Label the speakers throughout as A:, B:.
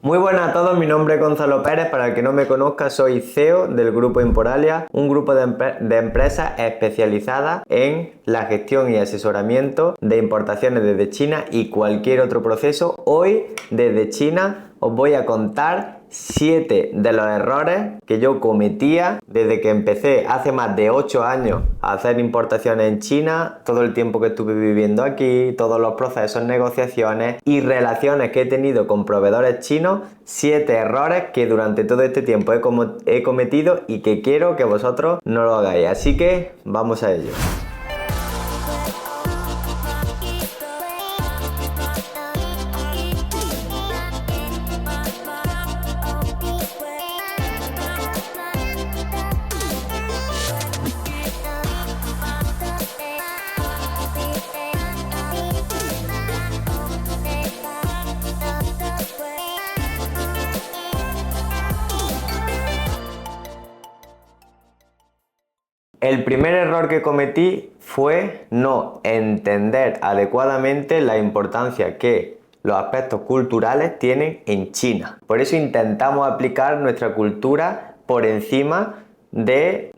A: Muy buenas a todos, mi nombre es Gonzalo Pérez. Para el que no me conozca, soy CEO del Grupo Imporalia, un grupo de empresas especializadas en la gestión y asesoramiento de importaciones desde China y cualquier otro proceso. Hoy, desde China, os voy a contar 7 de los errores que yo cometía desde que empecé hace más de 8 años a hacer importaciones en China, todo el tiempo que estuve viviendo aquí, todos los procesos, negociaciones y relaciones que he tenido con proveedores chinos. 7 errores que durante todo este tiempo he cometido y que quiero que vosotros no lo hagáis. Así que vamos a ello. El primer error que cometí fue no entender adecuadamente la importancia que los aspectos culturales tienen en China. Por eso intentamos aplicar nuestra cultura por encima de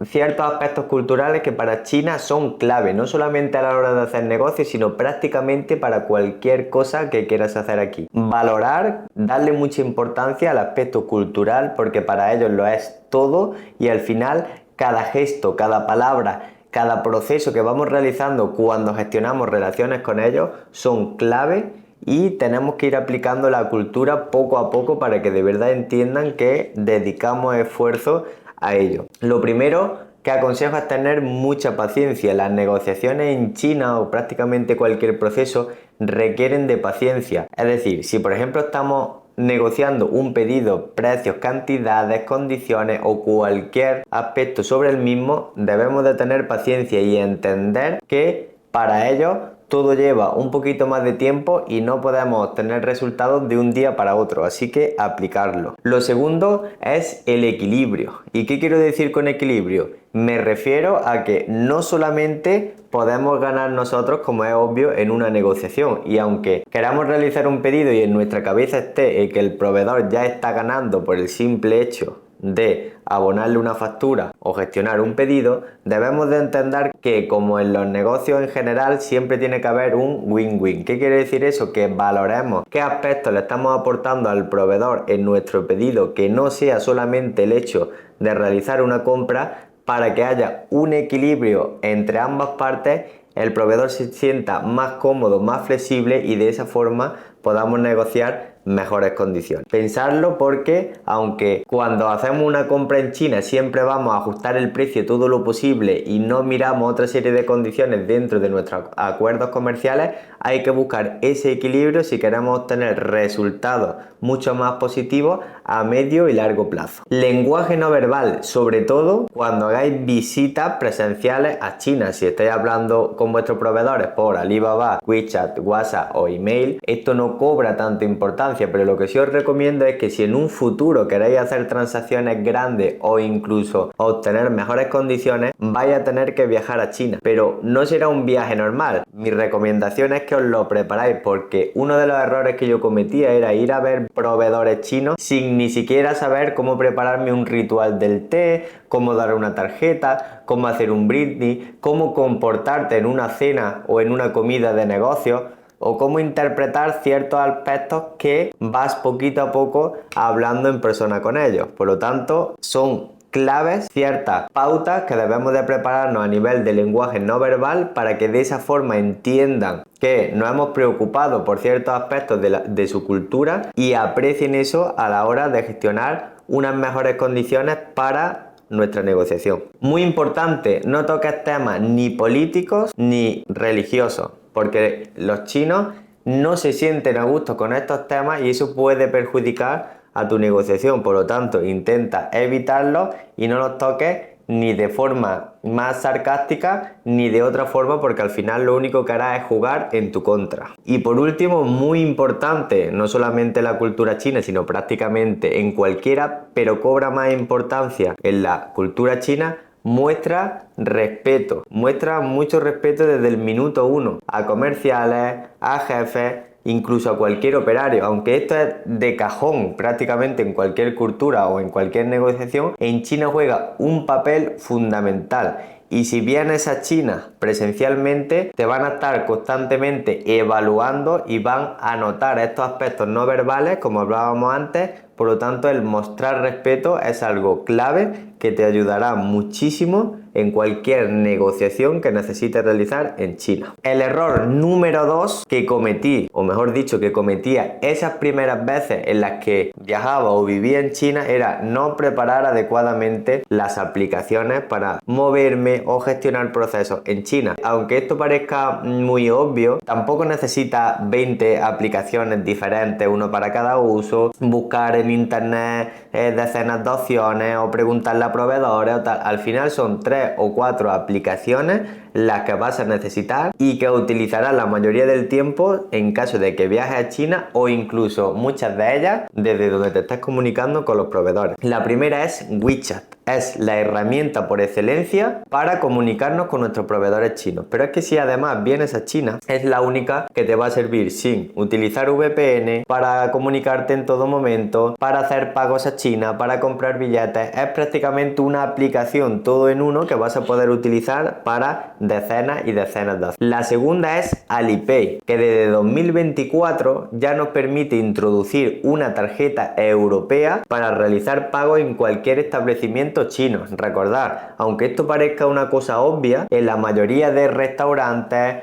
A: ciertos aspectos culturales que para China son clave, no solamente a la hora de hacer negocios, sino prácticamente para cualquier cosa que quieras hacer aquí. Valorar, darle mucha importancia al aspecto cultural, porque para ellos lo es todo, y al final cada gesto, cada palabra, cada proceso que vamos realizando cuando gestionamos relaciones con ellos son clave, y tenemos que ir aplicando la cultura poco a poco para que de verdad entiendan que dedicamos esfuerzo a ello. Lo primero que aconsejo es tener mucha paciencia. Las negociaciones en China o prácticamente cualquier proceso requieren de paciencia. Es decir, si por ejemplo estamos negociando un pedido, precios, cantidades, condiciones o cualquier aspecto sobre el mismo, debemos de tener paciencia y entender que para ello todo lleva un poquito más de tiempo y no podemos obtener resultados de un día para otro, así que aplicarlo. Lo segundo es el equilibrio. ¿Y qué quiero decir con equilibrio? Me refiero a que no solamente podemos ganar nosotros, como es obvio, en una negociación, y aunque queramos realizar un pedido y en nuestra cabeza esté que el proveedor ya está ganando por el simple hecho de abonarle una factura o gestionar un pedido, debemos de entender que, como en los negocios en general, siempre tiene que haber un win-win. ¿Qué quiere decir eso? Que valoremos qué aspectos le estamos aportando al proveedor en nuestro pedido, que no sea solamente el hecho de realizar una compra, para que haya un equilibrio entre ambas partes, el proveedor se sienta más cómodo, más flexible, y de esa forma podamos negociar mejores condiciones. Pensarlo, porque aunque cuando hacemos una compra en China siempre vamos a ajustar el precio todo lo posible y no miramos otra serie de condiciones dentro de nuestros acuerdos comerciales, hay que buscar ese equilibrio si queremos obtener resultados mucho más positivos a medio y largo plazo. Lenguaje no verbal, sobre todo cuando hagáis visitas presenciales a China. Si estáis hablando con vuestros proveedores por Alibaba, WeChat, WhatsApp o email, esto no cobra tanta importancia, pero lo que sí os recomiendo es que si en un futuro queréis hacer transacciones grandes o incluso obtener mejores condiciones, vais a tener que viajar a China, pero no será un viaje normal. Mi recomendación es que os lo preparáis, porque uno de los errores que yo cometía era ir a ver proveedores chinos sin ni siquiera saber cómo prepararme un ritual del té, cómo dar una tarjeta, cómo hacer un brindis, cómo comportarte en una cena o en una comida de negocios, o cómo interpretar ciertos aspectos que vas poquito a poco hablando en persona con ellos. Por lo tanto, son claves ciertas pautas que debemos de prepararnos a nivel de lenguaje no verbal, para que de esa forma entiendan que nos hemos preocupado por ciertos aspectos de su cultura y aprecien eso a la hora de gestionar unas mejores condiciones para nuestra negociación. Muy importante, no toques temas ni políticos ni religiosos, porque los chinos no se sienten a gusto con estos temas y eso puede perjudicar a tu negociación. Por lo tanto, intenta evitarlos y no los toques ni de forma más sarcástica ni de otra forma, porque al final lo único que hará es jugar en tu contra. Y por último, muy importante, no solamente en la cultura china, sino prácticamente en cualquiera, pero cobra más importancia en la cultura china: muestra respeto, muestra mucho respeto desde el minuto uno a comerciales, a jefes, incluso a cualquier operario. Aunque esto es de cajón prácticamente en cualquier cultura o en cualquier negociación, en China juega un papel fundamental. Y si vienes a China presencialmente, te van a estar constantemente evaluando y van a notar estos aspectos no verbales, como hablábamos antes. Por lo tanto, el mostrar respeto es algo clave que te ayudará muchísimo en cualquier negociación que necesites realizar en China. El error número 2 que cometí, o mejor dicho, que cometía esas primeras veces en las que viajaba o vivía en China, era no preparar adecuadamente las aplicaciones para moverme o gestionar procesos en China. Aunque esto parezca muy obvio, tampoco necesitas 20 aplicaciones diferentes, uno para cada uso, buscar en internet decenas de opciones o preguntarle a proveedores o tal. Al final son 3 o 4 aplicaciones las que vas a necesitar y que utilizarás la mayoría del tiempo en caso de que viajes a China, o incluso muchas de ellas desde donde te estés comunicando con los proveedores. La primera es WeChat. Es la herramienta por excelencia para comunicarnos con nuestros proveedores chinos. Pero es que si además vienes a China, es la única que te va a servir sin utilizar VPN, para comunicarte en todo momento, para hacer pagos a China, para comprar billetes. Es prácticamente una aplicación todo en uno que vas a poder utilizar para decenas y decenas de opciones. La segunda es Alipay, que desde 2024 ya nos permite introducir una tarjeta europea para realizar pagos en cualquier establecimiento chino. Recordad, aunque esto parezca una cosa obvia, en la mayoría de restaurantes,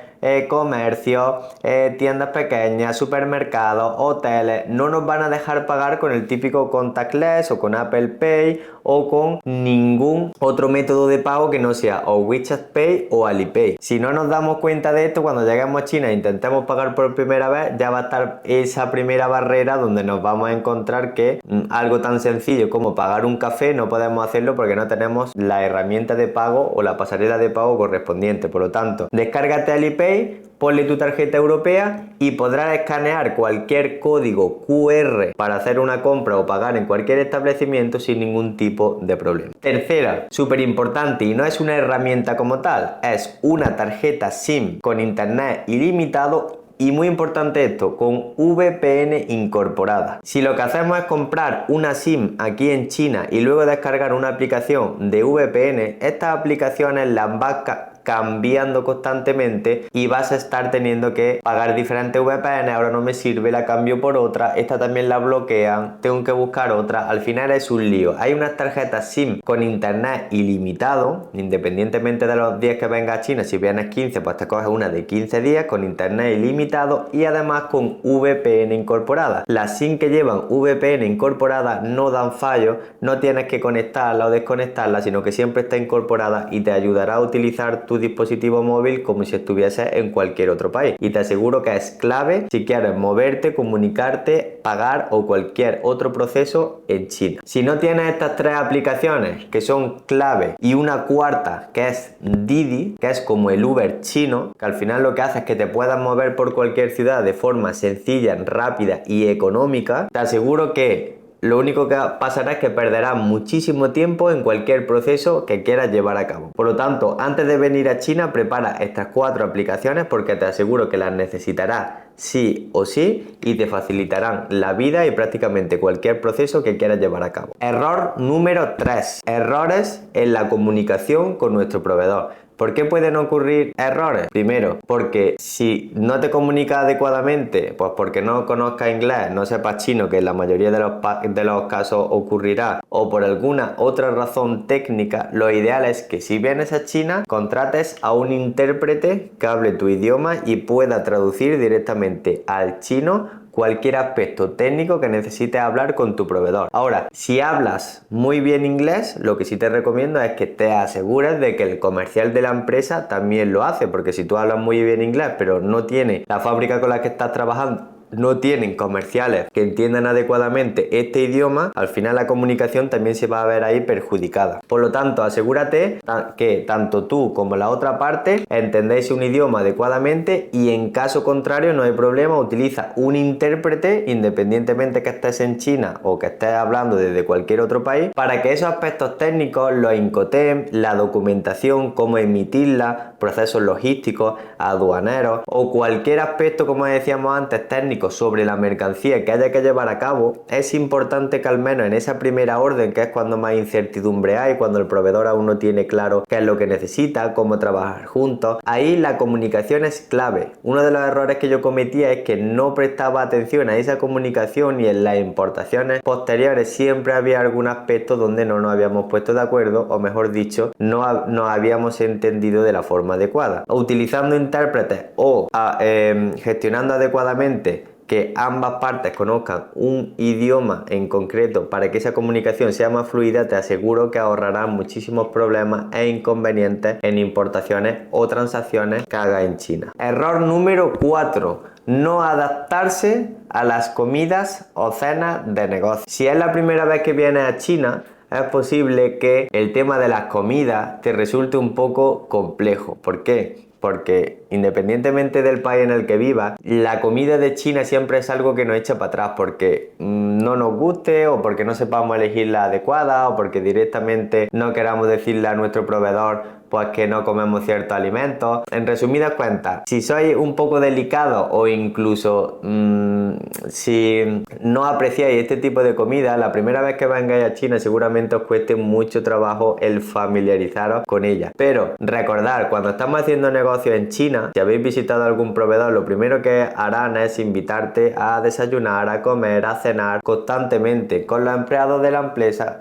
A: comercios, tiendas pequeñas, supermercados, hoteles, no nos van a dejar pagar con el típico contactless o con Apple Pay o con ningún otro método de pago que no sea o WeChat Pay o Alipay. Si no nos damos cuenta de esto, cuando lleguemos a China e intentemos pagar por primera vez, ya va a estar esa primera barrera donde nos vamos a encontrar que algo tan sencillo como pagar un café no podemos hacerlo porque no tenemos la herramienta de pago o la pasarela de pago correspondiente. Por lo tanto, descárgate Alipay, ponle tu tarjeta europea y podrás escanear cualquier código QR para hacer una compra o pagar en cualquier establecimiento sin ningún tipo de problema. Tercera, súper importante, y no es una herramienta como tal, es una tarjeta SIM con internet ilimitado. Y muy importante esto, con VPN incorporada. Si lo que hacemos es comprar una SIM aquí en China y luego descargar una aplicación de VPN, estas aplicaciones las vas cambiando constantemente y vas a estar teniendo que pagar diferentes VPN. Ahora no me sirve, la cambio por otra, esta también la bloquean, tengo que buscar otra. Al final es un lío. Hay unas tarjetas SIM con internet ilimitado, independientemente de los días que vengas a China. Si vienes 15, pues te coges una de 15 días con internet ilimitado y además con VPN incorporada. Las SIM que llevan VPN incorporada no dan fallos, no tienes que conectarla o desconectarla, sino que siempre está incorporada y te ayudará a utilizar tu dispositivo móvil como si estuviese en cualquier otro país. Y te aseguro que es clave si quieres moverte, comunicarte, pagar o cualquier otro proceso en China. Si no tienes estas 3 aplicaciones que son clave y una cuarta que es Didi, que es como el Uber chino, que al final lo que hace es que te puedas mover por cualquier ciudad de forma sencilla, rápida y económica, te aseguro que lo único que pasará es que perderás muchísimo tiempo en cualquier proceso que quieras llevar a cabo. Por lo tanto, antes de venir a China, prepara estas 4 aplicaciones porque te aseguro que las necesitarás sí o sí y te facilitarán la vida y prácticamente cualquier proceso que quieras llevar a cabo. Error número 3. Errores en la comunicación con nuestro proveedor. ¿Por qué pueden ocurrir errores? Primero, porque si no te comunicas adecuadamente, pues porque no conozcas inglés, no sepas chino, que en la mayoría de los casos ocurrirá, o por alguna otra razón técnica, lo ideal es que si vienes a China, contrates a un intérprete que hable tu idioma y pueda traducir directamente al chino cualquier aspecto técnico que necesites hablar con tu proveedor. Ahora, si hablas muy bien inglés, lo que sí te recomiendo es que te asegures de que el comercial de la empresa también lo hace, porque si tú hablas muy bien inglés, pero no tiene la fábrica con la que estás trabajando, no tienen comerciales que entiendan adecuadamente este idioma, al final la comunicación también se va a ver ahí perjudicada. Por lo tanto, asegúrate que tanto tú como la otra parte entendéis un idioma adecuadamente y en caso contrario no hay problema, utiliza un intérprete independientemente que estés en China o que estés hablando desde cualquier otro país para que esos aspectos técnicos, los Incoterms, la documentación, cómo emitirla, procesos logísticos, aduaneros o cualquier aspecto, como decíamos antes, técnico técnico sobre la mercancía que haya que llevar a cabo, es importante que al menos en esa primera orden, que es cuando más incertidumbre hay, cuando el proveedor aún no tiene claro qué es lo que necesita, cómo trabajar juntos, ahí la comunicación es clave. Uno de los errores que yo cometía es que no prestaba atención a esa comunicación y en las importaciones posteriores siempre había algún aspecto donde no nos habíamos puesto de acuerdo, o mejor dicho, no nos habíamos entendido de la forma adecuada. Utilizando intérpretes o gestionando adecuadamente que ambas partes conozcan un idioma en concreto para que esa comunicación sea más fluida, te aseguro que ahorrarás muchísimos problemas e inconvenientes en importaciones o transacciones que hagas en China. Error número 4. No adaptarse a las comidas o cenas de negocio. Si es la primera vez que vienes a China, es posible que el tema de las comidas te resulte un poco complejo. ¿Por qué? Porque independientemente del país en el que vivas, la comida de China siempre es algo que nos echa para atrás porque no nos guste, o porque no sepamos elegir la adecuada, o porque directamente no queramos decirle a nuestro proveedor pues que no comemos ciertos alimentos. En resumidas cuentas, si sois un poco delicado o incluso si no apreciáis este tipo de comida, la primera vez que vengáis a China seguramente os cueste mucho trabajo el familiarizaros con ella. Pero recordad, cuando estamos haciendo negocios en China, si habéis visitado algún proveedor, lo primero que harán es invitarte a desayunar, a comer, a cenar constantemente con los empleados de la empresa,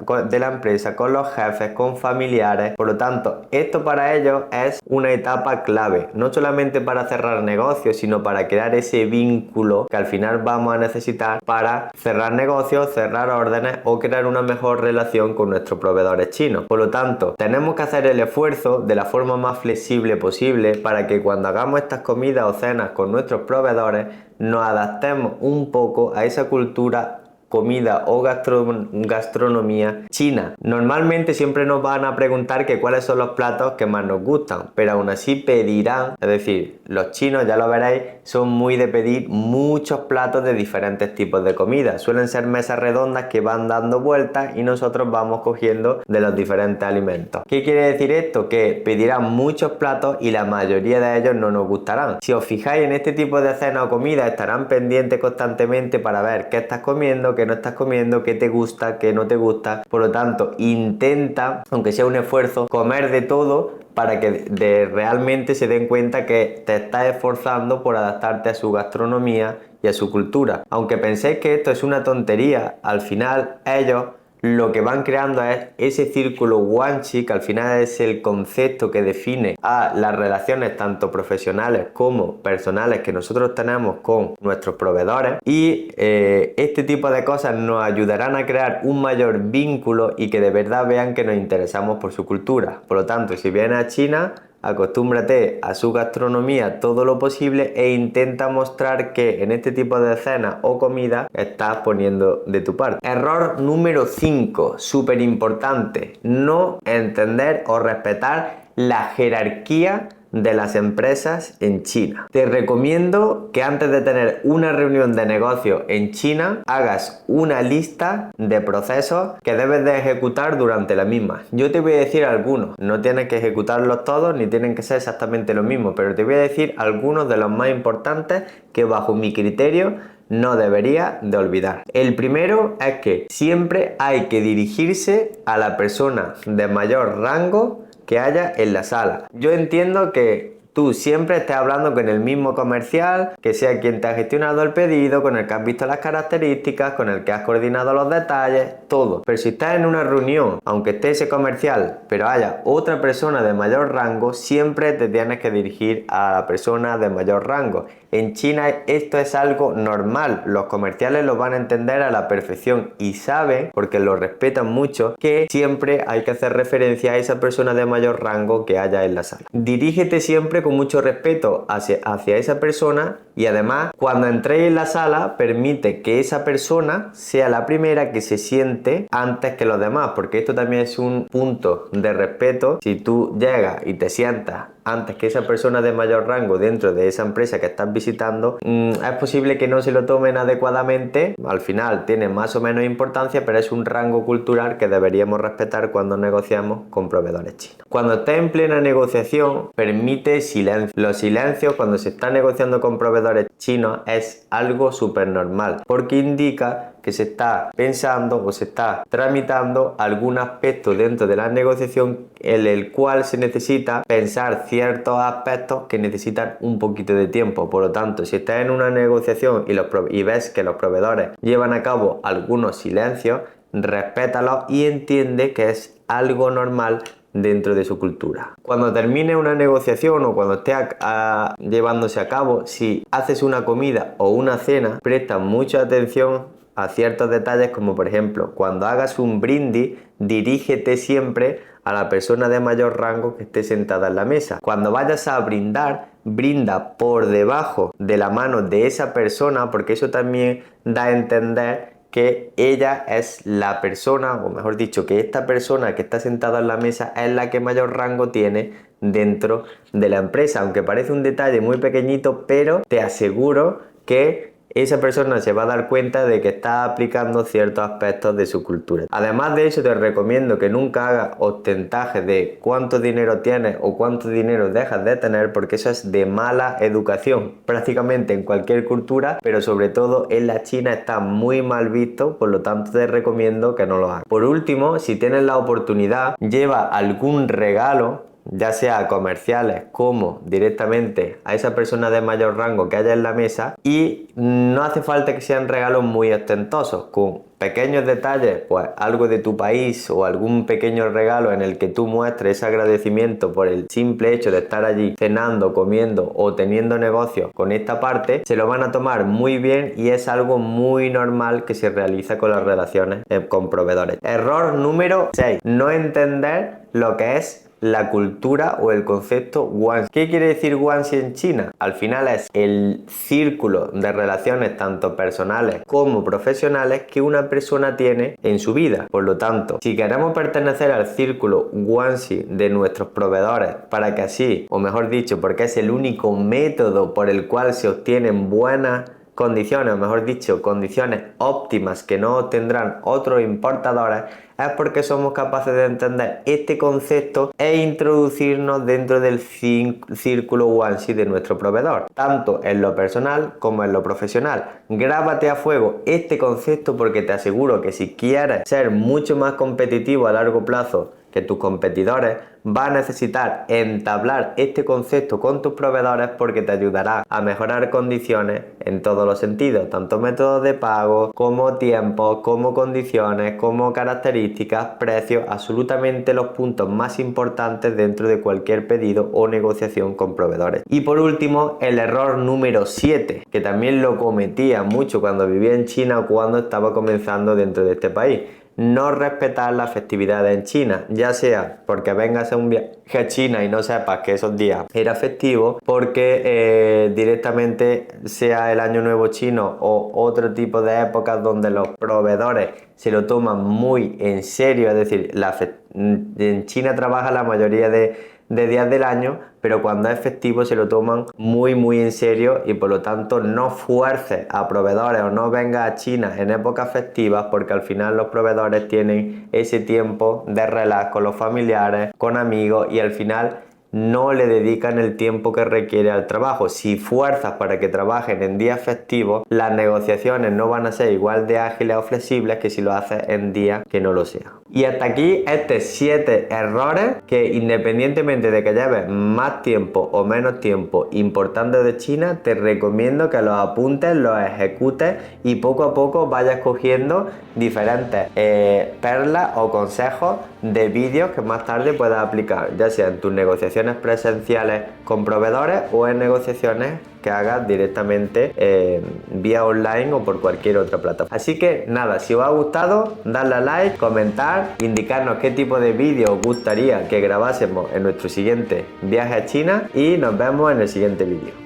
A: con los jefes, con familiares. Por lo tanto, esto para ellos es una etapa clave, no solamente para cerrar negocios, sino para crear ese vínculo que al final vamos a necesitar para cerrar negocios, cerrar órdenes o crear una mejor relación con nuestros proveedores chinos. Por lo tanto, tenemos que hacer el esfuerzo de la forma más flexible posible para que cuando hagamos estas comidas o cenas con nuestros proveedores nos adaptemos un poco a esa cultura, comida o gastronomía china. Normalmente siempre nos van a preguntar que cuáles son los platos que más nos gustan, pero aún así pedirán, es decir, los chinos, ya lo veréis, son muy de pedir muchos platos de diferentes tipos de comida. Suelen ser mesas redondas que van dando vueltas y nosotros vamos cogiendo de los diferentes alimentos. ¿Qué quiere decir esto? Que pedirán muchos platos y la mayoría de ellos no nos gustarán. Si os fijáis en este tipo de cena o comida, estarán pendientes constantemente para ver qué estás comiendo, qué no estás comiendo, qué te gusta, qué no te gusta. Por lo tanto, intenta, aunque sea un esfuerzo, comer de todo para que realmente se den cuenta que te estás esforzando por adaptarte a su gastronomía y a su cultura. Aunque penséis que esto es una tontería, al final ellos lo que van creando es ese círculo guanchi, que al final es el concepto que define a las relaciones tanto profesionales como personales que nosotros tenemos con nuestros proveedores, y este tipo de cosas nos ayudarán a crear un mayor vínculo y que de verdad vean que nos interesamos por su cultura. Por lo tanto, si vienes a China, acostúmbrate a su gastronomía todo lo posible e intenta mostrar que en este tipo de cenas o comida estás poniendo de tu parte. Error número 5, súper importante: no entender o respetar la jerarquía de las empresas en China. Te recomiendo que antes de tener una reunión de negocio en China hagas una lista de procesos que debes de ejecutar durante la misma. Yo te voy a decir algunos, no tienes que ejecutarlos todos ni tienen que ser exactamente lo mismo, pero te voy a decir algunos de los más importantes que bajo mi criterio no debería de olvidar. El primero es que siempre hay que dirigirse a la persona de mayor rango que haya en la sala. Yo entiendo que tú siempre estés hablando con el mismo comercial, que sea quien te ha gestionado el pedido, con el que has visto las características, con el que has coordinado los detalles, todo. Pero si estás en una reunión, aunque esté ese comercial, pero haya otra persona de mayor rango, siempre te tienes que dirigir a la persona de mayor rango. En China esto es algo normal, los comerciales lo van a entender a la perfección y saben, porque lo respetan mucho, que siempre hay que hacer referencia a esa persona de mayor rango que haya en la sala. Dirígete siempre con mucho respeto hacia esa persona, y además cuando entréis en la sala permite que esa persona sea la primera que se siente antes que los demás, porque esto también es un punto de respeto. Si tú llegas y te sientas antes que esa persona de mayor rango dentro de esa empresa que estás visitando, es posible que no se lo tomen adecuadamente. Al final tiene más o menos importancia, pero es un rango cultural que deberíamos respetar cuando negociamos con proveedores chinos. Cuando estés en plena negociación, permite silencio. Los silencios cuando se está negociando con proveedores chinos es algo súper normal, porque indica que se está pensando o se está tramitando algún aspecto dentro de la negociación en el cual se necesita pensar ciertos aspectos que necesitan un poquito de tiempo. Por lo tanto, si estás en una negociación y ves que los proveedores llevan a cabo algunos silencios, respétalos y entiende que es algo normal dentro de su cultura. Cuando termine una negociación o cuando esté llevándose a cabo, si haces una comida o una cena, presta mucha atención a ciertos detalles, como por ejemplo, cuando hagas un brindis, dirígete siempre a la persona de mayor rango que esté sentada en la mesa. Cuando vayas a brindar, brinda por debajo de la mano de esa persona, porque eso también da a entender que ella es la persona, o mejor dicho, que esta persona que está sentada en la mesa es la que mayor rango tiene dentro de la empresa. Aunque parece un detalle muy pequeñito, pero te aseguro que esa persona se va a dar cuenta de que está aplicando ciertos aspectos de su cultura. Además de eso, te recomiendo que nunca hagas ostentaje de cuánto dinero tienes o cuánto dinero dejas de tener, porque eso es de mala educación prácticamente en cualquier cultura, pero sobre todo en la China está muy mal visto, por lo tanto te recomiendo que no lo hagas. Por último, si tienes la oportunidad, lleva algún regalo, ya sea comerciales como directamente a esa persona de mayor rango que haya en la mesa, y no hace falta que sean regalos muy ostentosos, con pequeños detalles, pues algo de tu país o algún pequeño regalo en el que tú muestres ese agradecimiento por el simple hecho de estar allí cenando, comiendo o teniendo negocios con esta parte, se lo van a tomar muy bien y es algo muy normal que se realiza con las relaciones con proveedores. Error número 6: no entender lo que es la cultura o el concepto guanxi. ¿Qué quiere decir guanxi en China? Al final es el círculo de relaciones tanto personales como profesionales que una persona tiene en su vida. Por lo tanto, si queremos pertenecer al círculo guanxi de nuestros proveedores para que así, o mejor dicho, porque es el único método por el cual se obtienen buenas condiciones, o mejor dicho, condiciones óptimas que no obtendrán otros importadores, es porque somos capaces de entender este concepto e introducirnos dentro del círculo guanxi de nuestro proveedor, tanto en lo personal como en lo profesional. Grábate a fuego este concepto, porque te aseguro que si quieres ser mucho más competitivo a largo plazo que tus competidores, va a necesitar entablar este concepto con tus proveedores, porque te ayudará a mejorar condiciones en todos los sentidos, tanto métodos de pago, como tiempos, como condiciones, como características, precios, absolutamente los puntos más importantes dentro de cualquier pedido o negociación con proveedores. Y por último, el error número 7, que también lo cometía mucho cuando vivía en China o cuando estaba comenzando dentro de este país: no respetar las festividades en China, ya sea porque vengas a un viaje a China y no sepas que esos días era festivo, porque directamente sea el Año Nuevo chino o otro tipo de épocas donde los proveedores se lo toman muy en serio. Es decir, en China trabaja la mayoría de días del año, pero cuando es festivo se lo toman muy en serio, y por lo tanto no fuerces a proveedores o no vengas a China en épocas festivas, porque al final los proveedores tienen ese tiempo de relax con los familiares, con amigos, y al final no le dedican el tiempo que requiere al trabajo. Si fuerzas para que trabajen en días festivos, las negociaciones no van a ser igual de ágiles o flexibles que si lo haces en días que no lo sean. Y hasta aquí estos 7 errores que, independientemente de que lleves más tiempo o menos tiempo importando de China, te recomiendo que los apuntes, los ejecutes y poco a poco vayas cogiendo diferentes perlas o consejos de vídeos que más tarde puedas aplicar, ya sea en tus negociaciones presenciales con proveedores o en negociaciones que hagas directamente vía online o por cualquier otra plataforma. Así que nada, si os ha gustado, dadle a like, comentar, indicarnos qué tipo de vídeo os gustaría que grabásemos en nuestro siguiente viaje a China, y nos vemos en el siguiente vídeo.